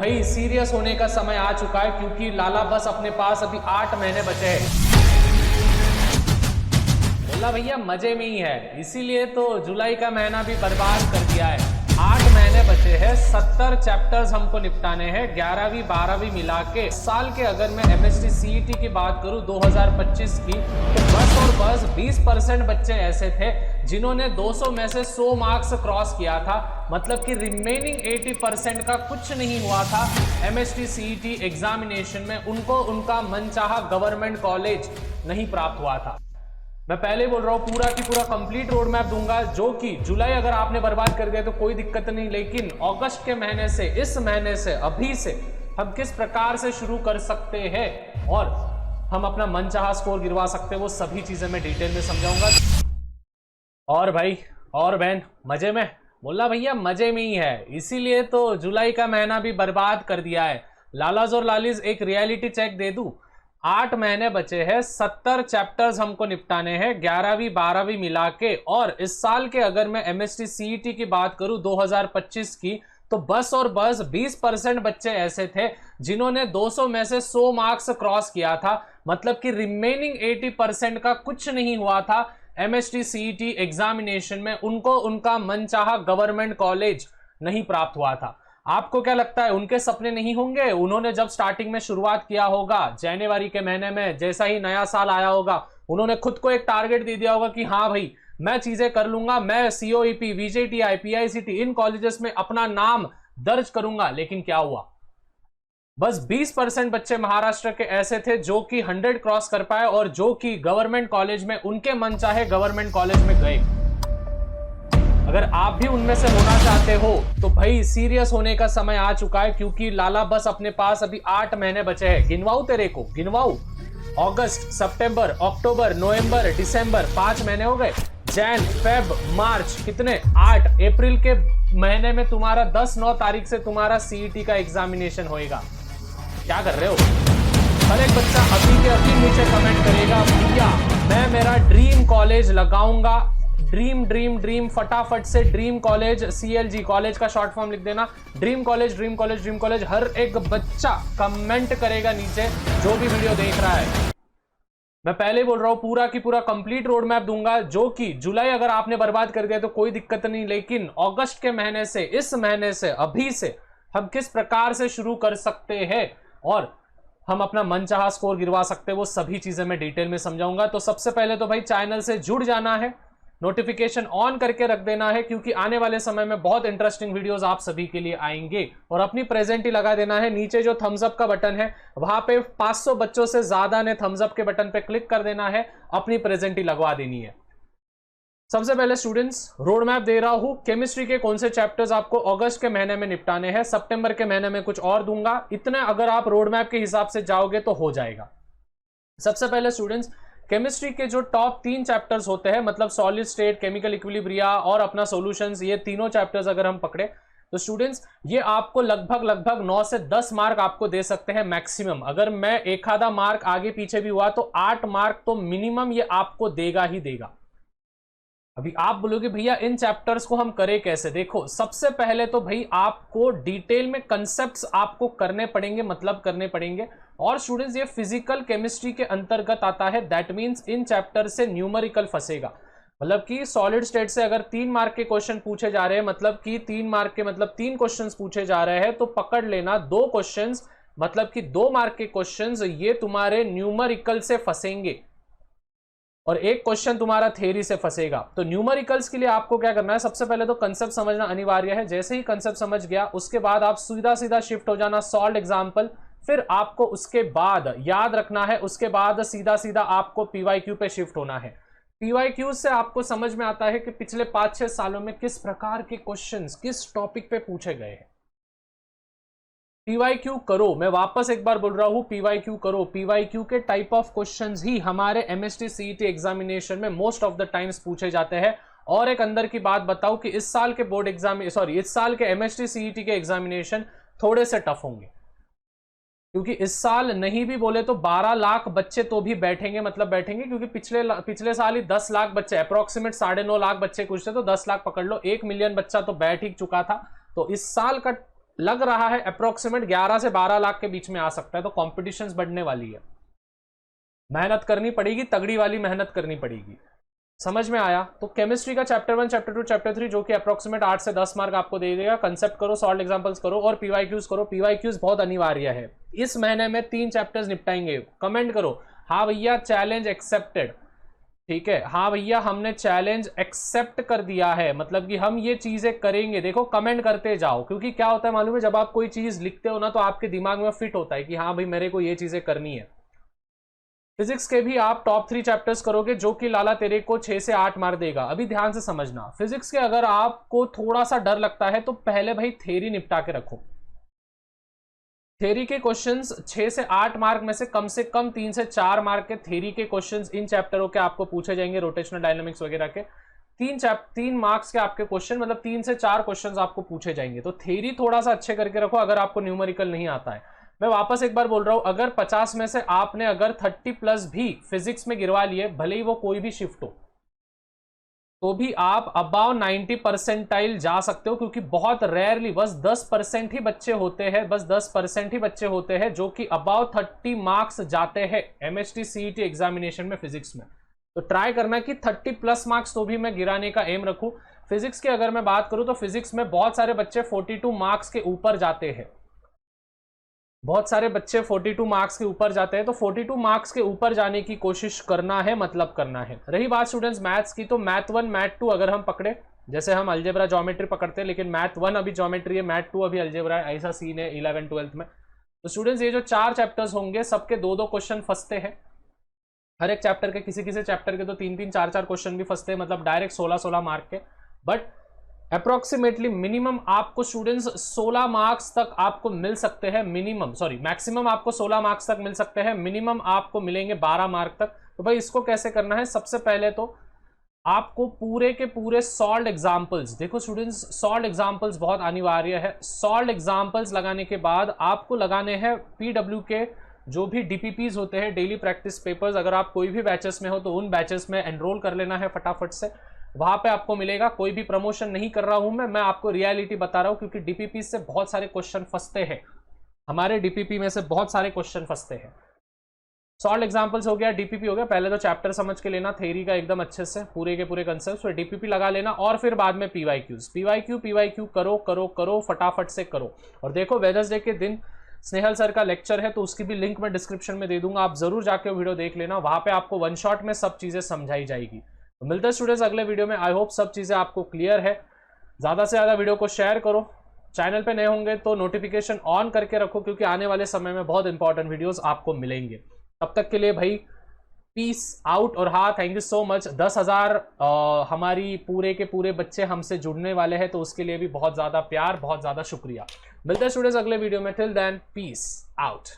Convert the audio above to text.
भाई सीरियस होने का समय आ चुका है, क्योंकि लाला बस अपने पास अभी 8 महीने बचे हैं। बोला भैया मजे में ही है, इसीलिए तो जुलाई का महीना भी बर्बाद कर दिया है। 8 महीने बचे हैं, 70 चैप्टर्स हमको निपटाने हैं, 11वीं 12वीं मिला के। साल के अगर मैं एमएसटी सीईटी की बात करूं 2025 की, तो बस और बस 20% बच्चे ऐसे थे जिन्होंने 200 में से 100 मार्क्स क्रॉस किया था। मतलब कि रिमेनिंग 80% का कुछ नहीं हुआ था एमएसटी सीईटी एग्जामिनेशन में, उनको उनका मनचाहा गवर्नमेंट कॉलेज नहीं प्राप्त हुआ था। मैं पहले बोल रहा हूं पूरा की पूरा कंप्लीट रोड मैप दूंगा, जो कि जुलाई अगर आपने बर्बाद कर दिया तो कोई दिक्कत नहीं, लेकिन अगस्त के महीने से, इस महीने से, अभी से हम किस प्रकार से शुरू कर सकते हैं और हम अपना मनचाहा स्कोर गिरवा सकते हैं, वो सभी चीजें मैं डिटेल में समझाऊंगा। और भाई और बहन मजे में? बोला भैया मजे में ही है, इसीलिए तो जुलाई का महीना भी बर्बाद कर दिया है। लालाज और लालीज एक रियलिटी चेक दे दूं, 8 महीने बचे हैं, 70 चैप्टर्स हमको निपटाने हैं, 11वीं 12वीं मिला के। और इस साल के अगर मैं एमएसटी सीईटी की बात करूं 2025 की, तो बस और बस 20% बच्चे ऐसे थे जिन्होंने 200 में से 100 मार्क्स क्रॉस किया था। मतलब कि रिमेनिंग 80% का कुछ नहीं हुआ था एमएसटी सीईटी एग्जामिनेशन में, उनको उनका मनचाहा गवर्नमेंट कॉलेज नहीं प्राप्त हुआ था। आपको क्या लगता है उनके सपने नहीं होंगे? उन्होंने जब स्टार्टिंग में शुरुआत किया होगा जनवरी के महीने में, जैसा ही नया साल आया होगा, उन्होंने खुद को एक टारगेट दे दिया होगा कि हाँ भाई मैं चीजें कर लूंगा, मैं सीओईपी, वीजेटीआई, पीआईसीटी इन कॉलेजेस में अपना नाम दर्ज करूंगा। लेकिन क्या हुआ? बस 20% बच्चे महाराष्ट्र के ऐसे थे जो कि 100 क्रॉस कर पाए और जो कि गवर्नमेंट कॉलेज में, उनके मन चाहे गवर्नमेंट कॉलेज में गए। अगर आप भी उनमें से होना चाहते हो तो भाई सीरियस होने का समय आ चुका है, क्योंकि लाला बस अपने पास अभी 8 महीने बचे हैं। गिनवाऊ तेरे को, गिनवाऊ। अगस्त, सितंबर, अक्टूबर, नवंबर, दिसंबर, 5 महीने हो गए। जैन, फेब, मार्च, कितने? 8। अप्रैल के महीने में तुम्हारा 10-9 तारीख से तुम्हारा सीईटी का एग्जामिनेशन होएगा। क्या कर रहे हो? हर एक बच्चा अभी के अभी नीचे कमेंट करेगा भैया मैं मेरा ड्रीम कॉलेज लगाऊंगा। ड्रीम ड्रीम ड्रीम, फटाफट से ड्रीम कॉलेज, सीएलजी कॉलेज का शॉर्ट फॉर्म लिख देना। Dream college, dream college, dream college. हर एक बच्चा कमेंट करेगा नीचे जो भी वीडियो देख रहा है। मैं पहले बोल रहा हूं पूरा की पूरा कंप्लीट रोड मैप दूंगा, जो कि जुलाई अगर आपने बर्बाद कर दिया तो कोई दिक्कत नहीं, लेकिन अगस्त के महीने से, इस महीने से, अभी से हम किस प्रकार से शुरू कर सकते हैं और हम अपना मनचाहा स्कोर गिरवा सकते हैं, वो सभी चीजें मैं डिटेल में समझाऊंगा। तो सबसे पहले तो भाई चैनल से जुड़ जाना है, नोटिफिकेशन ऑन करके रख देना है, क्योंकि आने वाले समय में बहुत इंटरेस्टिंग वीडियोस आप सभी के लिए आएंगे। और अपनी प्रेजेंट ही लगा देना है। नीचे जो थम्स अप का बटन है वहां पे 500 बच्चों से ज्यादा ने थम्स अप के बटन पे क्लिक कर देना है, अपनी प्रेजेंट ही लगवा देनी है। सबसे पहले स्टूडेंट्स रोड मैप दे रहा हूं, केमिस्ट्री के कौन से चैप्टर्स आपको अगस्त के महीने में निपटाने हैं, सितंबर के महीने में कुछ और दूंगा। इतने अगर आप रोड मैप के हिसाब से जाओगे तो हो जाएगा। सबसे पहले स्टूडेंट्स केमिस्ट्री के जो टॉप 3 चैप्टर्स होते हैं, मतलब सॉलिड स्टेट, केमिकल इक्विलिब्रिया और अपना सॉल्यूशंस, ये तीनों चैप्टर्स अगर हम पकड़े तो स्टूडेंट्स ये आपको लगभग 9 से 10 मार्क आपको दे सकते हैं मैक्सिमम। अगर मैं एक आधा मार्क आगे पीछे भी हुआ तो 8 मार्क तो मिनिमम ये आपको देगा ही देगा। अभी आप बोलोगे भैया इन चैप्टर्स को हम करें कैसे? देखो सबसे पहले तो भाई आपको डिटेल में कंसेप्ट्स आपको करने पड़ेंगे, मतलब करने पड़ेंगे। और स्टूडेंट्स ये फिजिकल केमिस्ट्री के अंतर्गत आता है, दैट मींस इन चैप्टर से न्यूमेरिकल फंसेगा। मतलब कि सॉलिड स्टेट से अगर 3 मार्क के क्वेश्चन पूछे जा रहे हैं, मतलब कि 3 मार्क के मतलब 3 क्वेश्चंस पूछे जा रहे हैं, तो पकड़ लेना 2 क्वेश्चंस, मतलब कि 2 मार्क के क्वेश्चंस ये तुम्हारे न्यूमेरिकल से फंसेंगे और एक क्वेश्चन तुम्हारा थ्योरी से फंसेगा। तो न्यूमेरिकल्स के लिए आपको क्या करना है, सबसे पहले तो कंसेप्ट समझना अनिवार्य है। जैसे ही कंसेप्ट समझ गया उसके बाद आप सीधा सीधा शिफ्ट हो जाना सॉल्व एग्जांपल। फिर आपको उसके बाद याद रखना है, उसके बाद सीधा सीधा आपको पीवाईक्यू पे शिफ्ट होना है। पीवाईक्यू से आपको समझ में आता है कि पिछले 5-6 सालों में किस प्रकार के क्वेश्चंस किस टॉपिक पे पूछे गए हैं। पीवाईक्यू करो, मैं वापस एक बार बोल रहा हूं, पीवाईक्यू करो। पीवाईक्यू के टाइप ऑफ क्वेश्चंस ही हमारे एमएसटी सीईटी एग्जामिनेशन में मोस्ट ऑफ द टाइम्स पूछे जाते हैं। और एक अंदर की बात बताऊं कि इस साल के बोर्ड एग्जाम, इस साल के एमएसटी सीईटी के एग्जामिनेशन थोड़े से टफ होंगे, क्योंकि इस साल नहीं भी बोले तो 12 लाख बच्चे तो भी बैठेंगे, मतलब बैठेंगे, क्योंकि पिछले साल ही 10 लाख बच्चे, अप्रोक्सीमेट 9.5 लाख बच्चे कुछ थे, तो 10 लाख पकड़ लो, 1 मिलियन बच्चा तो बैठ ही चुका था। तो इस साल का लग रहा है अप्रोक्सीमेट 11 से 12 लाख के बीच में आ सकता है। तो कॉम्पिटिशन्स बढ़ने वाली है, मेहनत करनी पड़ेगी, तगड़ी वाली मेहनत करनी पड़ेगी। समझ में आया? तो केमिस्ट्री का चैप्टर 1, चैप्टर 2, चैप्टर 3 जो कि अप्रोक्सीमेट 8 से 10 मार्क आपको दे देगा। कंसेप्ट करो, सॉल्व एग्जांपल्स करो और पीवाईक्यूज करो। पीवाईक्यूज बहुत अनिवार्य है, इस महीने में 3 चैप्टर्स निपटाएंगे। कमेंट करो हाँ भैया चैलेंज एक्सेप्टेड, ठीक है, हाँ भैया हमने चैलेंज एक्सेप्ट कर दिया है, मतलब कि हम ये चीजें करेंगे। देखो कमेंट करते जाओ, क्योंकि क्या होता है मालूम है, जब आप कोई चीज लिखते हो ना तो आपके दिमाग में फिट होता है कि हाँ भाई मेरे को ये चीजें करनी है। फिजिक्स के भी आप टॉप 3 चैप्टर्स करोगे जो कि लाला तेरे को 6 से 8 मार्क देगा। अभी ध्यान से समझना, फिजिक्स के अगर आपको थोड़ा सा डर लगता है तो पहले भाई थ्योरी निपटा के रखो। थ्योरी के क्वेश्चंस 6 से 8 मार्क में से कम 3 से 4 मार्क के थ्योरी के क्वेश्चंस इन चैप्टरों के आपको पूछे जाएंगे। रोटेशनल डायनामिक्स वगैरह के 3 मार्क्स के आपके क्वेश्चन, मतलब 3 से 4 क्वेश्चंस आपको पूछे जाएंगे। तो थ्योरी थोड़ा सा अच्छे करके रखो अगर आपको न्यूमेरिकल नहीं आता है। मैं वापस एक बार बोल रहा हूं, अगर 50 में से आपने अगर 30+ भी फिजिक्स में गिरवा लिए, भले ही वो कोई भी शिफ्ट हो, तो भी आप अबाव 90 परसेंटाइल जा सकते हो, क्योंकि बहुत रेयरली बस 10% ही बच्चे होते हैं, बस 10% ही बच्चे होते हैं जो कि अबाव 30 मार्क्स जाते हैं MHT CET एग्जामिनेशन में फिजिक्स में। तो ट्राई करना कि 30+ मार्क्स तो भी मैं गिराने का एम रखूं। फिजिक्स की अगर मैं बात करूं तो फिजिक्स में बहुत सारे बच्चे 42 मार्क्स के ऊपर जाते हैं, बहुत सारे बच्चे 42 मार्क्स के ऊपर जाते हैं। तो 42 मार्क्स के ऊपर जाने की कोशिश करना है, मतलब करना है। रही बात स्टूडेंट्स मैथ्स की, तो मैथ 1 मैथ 2 अगर हम पकड़े, जैसे हम अलजेब्रा ज्योमेट्री पकड़ते हैं, लेकिन मैथ 1 अभी ज्योमेट्री है, मैथ 2 अभी अलजेब्रा है, ऐसा सीन है 11 12th में। तो स्टूडेंट्स ये जो 4 चैप्टर्स होंगे सबके 2-2 क्वेश्चन फंसते हैं, हर एक चैप्टर के, किसी किसी चैप्टर के तो 3-3 4-4 क्वेश्चन भी फंसते हैं, मतलब डायरेक्ट 16-16 मार्क के। बट अप्रोक्सीमेटली मिनिमम आपको स्टूडेंट्स 16 मार्क्स तक आपको मिल सकते हैं, मैक्सिमम आपको 16 मार्क्स तक मिल सकते हैं, मिनिमम आपको मिलेंगे 12 मार्क तक। तो भाई इसको कैसे करना है, सबसे पहले तो आपको पूरे के पूरे सॉल्व्ड एग्जांपल्स, देखो स्टूडेंट्स सॉल्व्ड एग्जांपल्स बहुत अनिवार्य है। सॉल्व्ड एग्जांपल्स लगाने के बाद आपको लगाने हैं PW के जो भी DPPs होते हैं, डेली प्रैक्टिस पेपर्स। अगर आप कोई भी बैचेस में हो तो उन बैचेस में एनरोल कर लेना है फटाफट से, वहां पे आपको मिलेगा। कोई भी प्रमोशन नहीं कर रहा हूं मैं आपको रियलिटी बता रहा हूं, क्योंकि DPP से बहुत सारे क्वेश्चन फंसते हैं, हमारे DPP में से बहुत सारे क्वेश्चन फंसते हैं। सॉल्व एग्जांपल्स हो गया, DPP हो गया, पहले तो चैप्टर समझ के लेना थ्योरी का एकदम अच्छे से, पूरे के पूरे कंसेप्ट, फिर DPP लगा लेना, और फिर बाद में PYQ करो करो करो, फटाफट से करो। और देखो वेडनेसडे के दिन स्नेहल सर का लेक्चर है, तो उसकी भी लिंक मैं डिस्क्रिप्शन में दे दूंगा, आप जरूर जाके वीडियो देख लेना, वहां पे आपको 1 शॉट में सब चीजें समझाई जाएगी। तो मिलते हैं स्टूडेंट्स अगले वीडियो में। आई होप सब चीजें आपको क्लियर है। ज्यादा से ज्यादा वीडियो को शेयर करो, चैनल पे नए होंगे तो नोटिफिकेशन ऑन करके रखो, क्योंकि आने वाले समय में बहुत इंपॉर्टेंट वीडियोस आपको मिलेंगे। तब तक के लिए भाई पीस आउट, और हाँ थैंक यू सो मच। 10,000 हमारी पूरे के पूरे बच्चे हमसे जुड़ने वाले हैं, तो उसके लिए भी बहुत ज़्यादा प्यार, बहुत ज़्यादा शुक्रिया। मिलते हैं स्टूडेंट्स अगले वीडियो में, टिल देन पीस आउट।